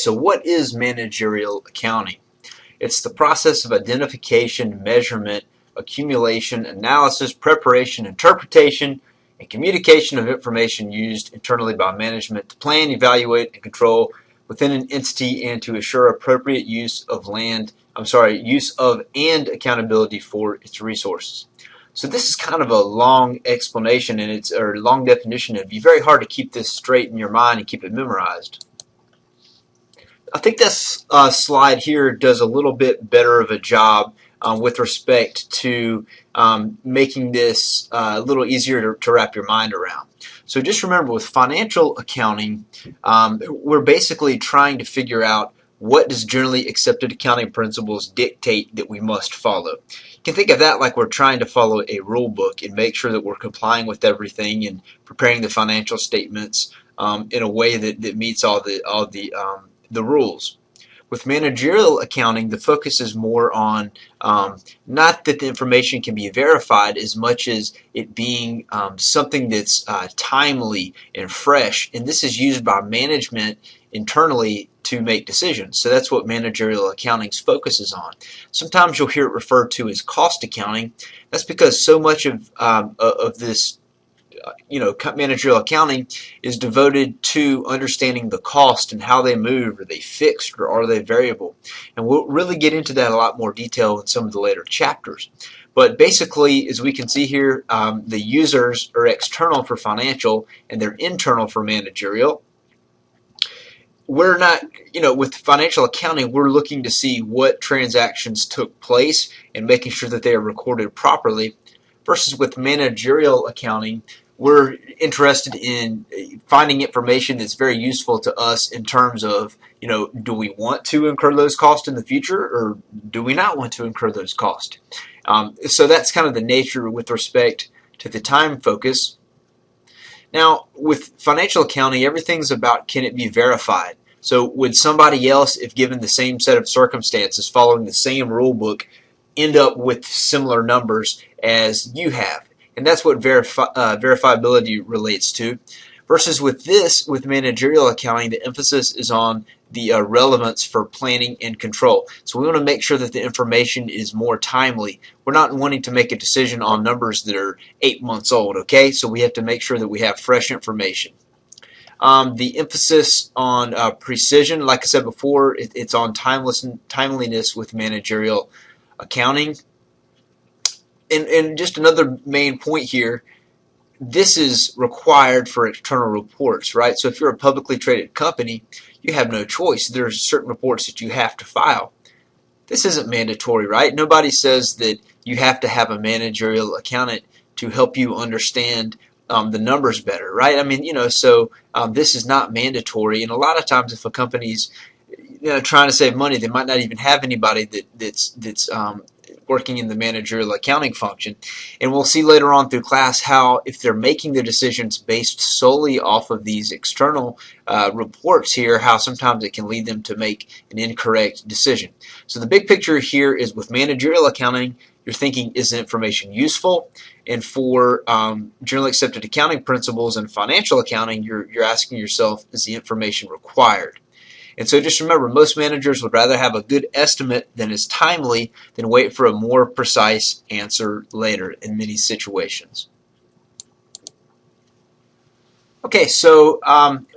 so what is managerial accounting? It's the process of identification, measurement, accumulation, analysis, preparation, interpretation, and communication of information used internally by management to plan, evaluate, and control within an entity and to assure appropriate use of and accountability for its resources. So this is kind of a long explanation and it's or long definition. It'd be very hard to keep this straight in your mind and keep it memorized. I think this slide here does a little bit better of a job with respect to making this a little easier to wrap your mind around. So just remember, with financial accounting, we're basically trying to figure out what does generally accepted accounting principles dictate that we must follow. You can think of that like we're trying to follow a rule book and make sure that we're complying with everything and preparing the financial statements in a way that meets all the rules. With managerial accounting, the focus is more on not that the information can be verified as much as it being something that's timely and fresh, and this is used by management internally to make decisions. So that's what managerial accounting's focuses on. Sometimes you'll hear it referred to as cost accounting. That's because so much of this managerial accounting is devoted to understanding the cost and how they move. Are they fixed or are they variable? And we'll really get into that in a lot more detail in some of the later chapters. But basically, as we can see here, the users are external for financial and they're internal for managerial. We're not, with financial accounting, we're looking to see what transactions took place and making sure that they are recorded properly, versus with managerial accounting, we're interested in finding information that's very useful to us in terms of, do we want to incur those costs in the future or do we not want to incur those costs? So that's kind of the nature with respect to the time focus. Now, with financial accounting, everything's about can it be verified? So would somebody else, if given the same set of circumstances, following the same rule book, end up with similar numbers as you have? And that's what verifiability relates to. Versus with managerial accounting, the emphasis is on the relevance for planning and control. So we want to make sure that the information is more timely. We're not wanting to make a decision on numbers that are 8 months old, okay? So we have to make sure that we have fresh information. The emphasis on precision, like I said before, it's on timeliness with managerial accounting. And just another main point here, this is required for external reports, right? So if you're a publicly traded company, you have no choice. There's certain reports that you have to file. This isn't mandatory, right? Nobody says that you have to have a managerial accountant to help you understand the numbers better, right? I mean, so this is not mandatory. And a lot of times if a company's trying to save money, they might not even have anybody that's working in the managerial accounting function. And we'll see later on through class how if they're making their decisions based solely off of these external reports here, how sometimes it can lead them to make an incorrect decision. So the big picture here is with managerial accounting, you're thinking, is the information useful? And for generally accepted accounting principles and financial accounting, you're asking yourself, is the information required? And so just remember, most managers would rather have a good estimate that is timely than wait for a more precise answer later in many situations. Okay, so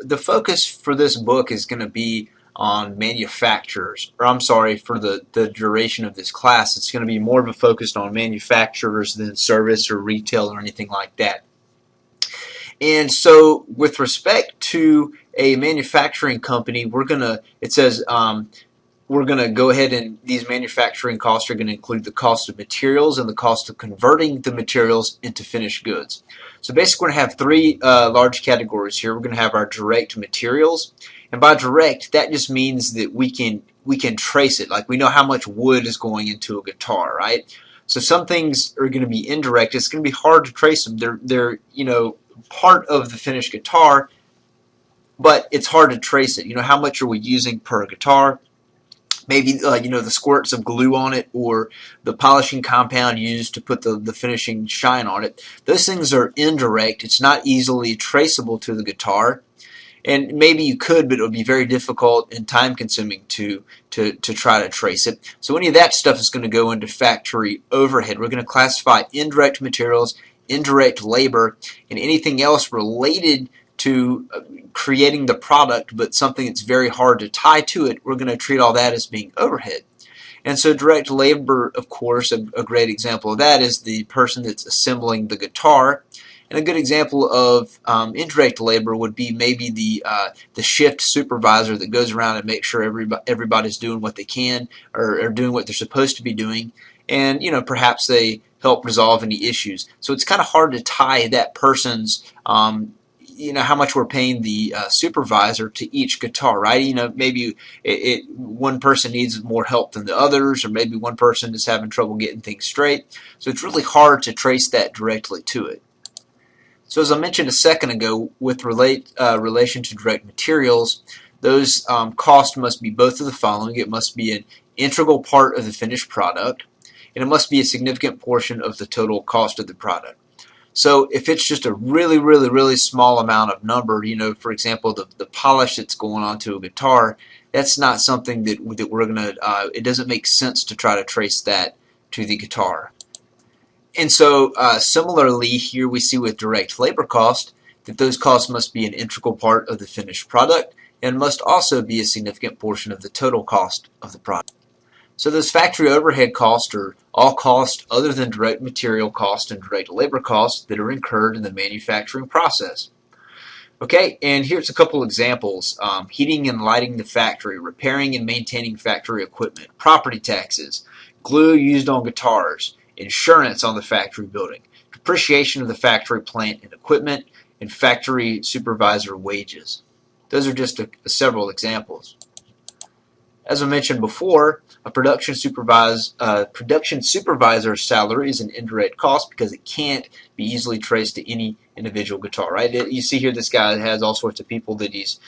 the focus for this book is going to be on manufacturers, or I'm sorry, for the duration of this class, it's going to be more of a focus on manufacturers than service or retail or anything like that. And so with respect to a manufacturing company, we're going to go ahead and these manufacturing costs are going to include the cost of materials and the cost of converting the materials into finished goods. So basically we're going to have three large categories here. We're going to have our direct materials, and by direct that just means that we can trace it, like we know how much wood is going into a guitar, right? So some things are going to be indirect. It's going to be hard to trace them. They're part of the finished guitar, but it's hard to trace it. How much are we using per guitar? Maybe the squirts of glue on it or the polishing compound used to put the finishing shine on it. Those things are indirect. It's not easily traceable to the guitar. And maybe you could, but it would be very difficult and time consuming to try to trace it. So any of that stuff is going to go into factory overhead. We're going to classify indirect materials, indirect labor, and anything else related to creating the product, but something that's very hard to tie to it. We're going to treat all that as being overhead. And so direct labor, of course, a great example of that is the person that's assembling the guitar. And a good example of indirect labor would be maybe the shift supervisor that goes around and makes sure everybody's doing what they can or doing what they're supposed to be doing. And perhaps they help resolve any issues. So it's kind of hard to tie that person's how much we're paying the supervisor to each guitar, right? Maybe one person needs more help than the others, or maybe one person is having trouble getting things straight. So it's really hard to trace that directly to it. So as I mentioned a second ago, with relation to direct materials, those costs must be both of the following. It must be an integral part of the finished product, and it must be a significant portion of the total cost of the product. So if it's just a really, really, really small amount of number, for example, the polish that's going onto a guitar, that's not something that we're going to, it doesn't make sense to try to trace that to the guitar. And so similarly here we see with direct labor cost that those costs must be an integral part of the finished product and must also be a significant portion of the total cost of the product. So those factory overhead costs are all costs other than direct material costs and direct labor costs that are incurred in the manufacturing process. Okay, and here's a couple examples. Heating and lighting the factory, repairing and maintaining factory equipment, property taxes, glue used on guitars, insurance on the factory building, depreciation of the factory plant and equipment, and factory supervisor wages. Those are just several examples. As I mentioned before, a production supervisor's salary is an indirect cost because it can't be easily traced to any individual guitar. Right? You see here, this guy has all sorts of people that he's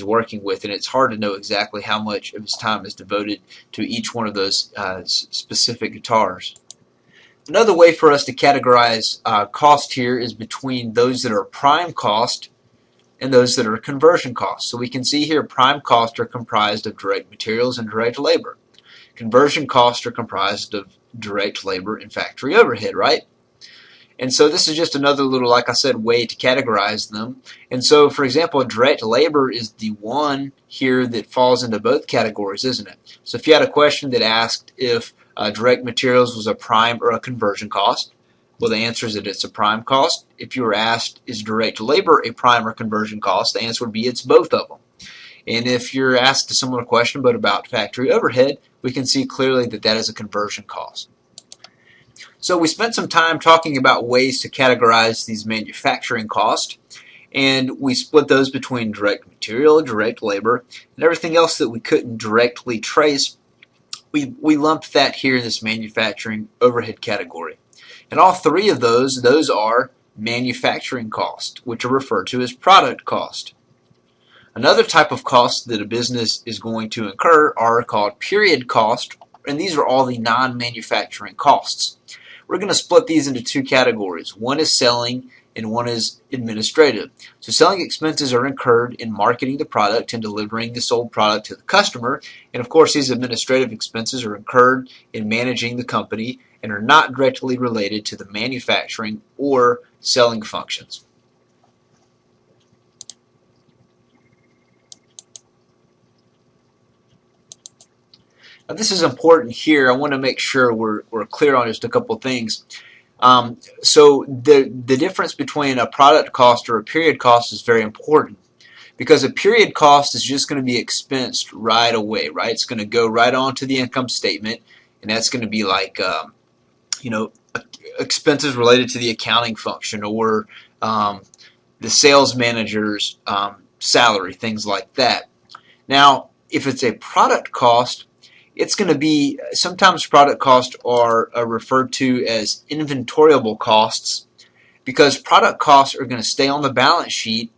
working with, and it's hard to know exactly how much of his time is devoted to each one of those specific guitars. Another way for us to categorize cost here is between those that are prime cost and those that are conversion costs. So we can see here prime costs are comprised of direct materials and direct labor. Conversion costs are comprised of direct labor and factory overhead, right? And so this is just another little, like I said, way to categorize them. And so, for example, direct labor is the one here that falls into both categories, isn't it? So if you had a question that asked if direct materials was a prime or a conversion cost, well, the answer is that it's a prime cost. If you were asked, is direct labor a prime or conversion cost, the answer would be it's both of them. And if you're asked a similar question but about factory overhead, we can see clearly that that is a conversion cost. So we spent some time talking about ways to categorize these manufacturing costs, and we split those between direct material, direct labor, and everything else that we couldn't directly trace. We lumped that here in this manufacturing overhead category. And all three of those are manufacturing costs, which are referred to as product cost. Another type of cost that a business is going to incur are called period cost, and these are all the non-manufacturing costs. We're going to split these into two categories. One is selling and one is administrative. So selling expenses are incurred in marketing the product and delivering the sold product to the customer, and of course these administrative expenses are incurred in managing the company and are not directly related to the manufacturing or selling functions. Now this is important here. I want to make sure we're clear on just a couple of things. So the difference between a product cost or a period cost is very important, because a period cost is just going to be expensed right away, right? It's going to go right onto the income statement, and that's going to be like expenses related to the accounting function or the sales manager's salary, things like that. Now, if it's a product cost, it's going to be, sometimes product costs are referred to as inventoriable costs, because product costs are going to stay on the balance sheet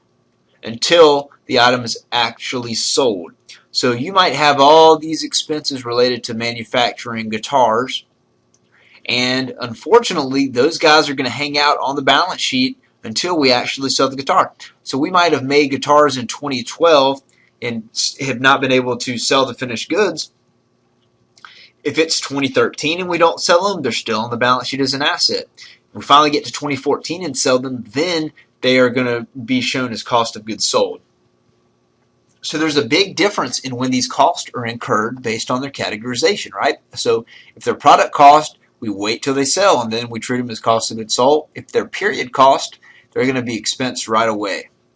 until the item is actually sold. So you might have all these expenses related to manufacturing guitars, and unfortunately those guys are going to hang out on the balance sheet until we actually sell the guitar. So we might have made guitars in 2012 and have not been able to sell the finished goods. If it's 2013 and we don't sell them, they're still on the balance sheet as an asset. If we finally get to 2014 and sell them, then they are going to be shown as cost of goods sold. So there's a big difference in when these costs are incurred based on their categorization, right? So if they're product cost, we wait till they sell and then we treat them as cost of goods sold. If they're period cost, they're going to be expensed right away.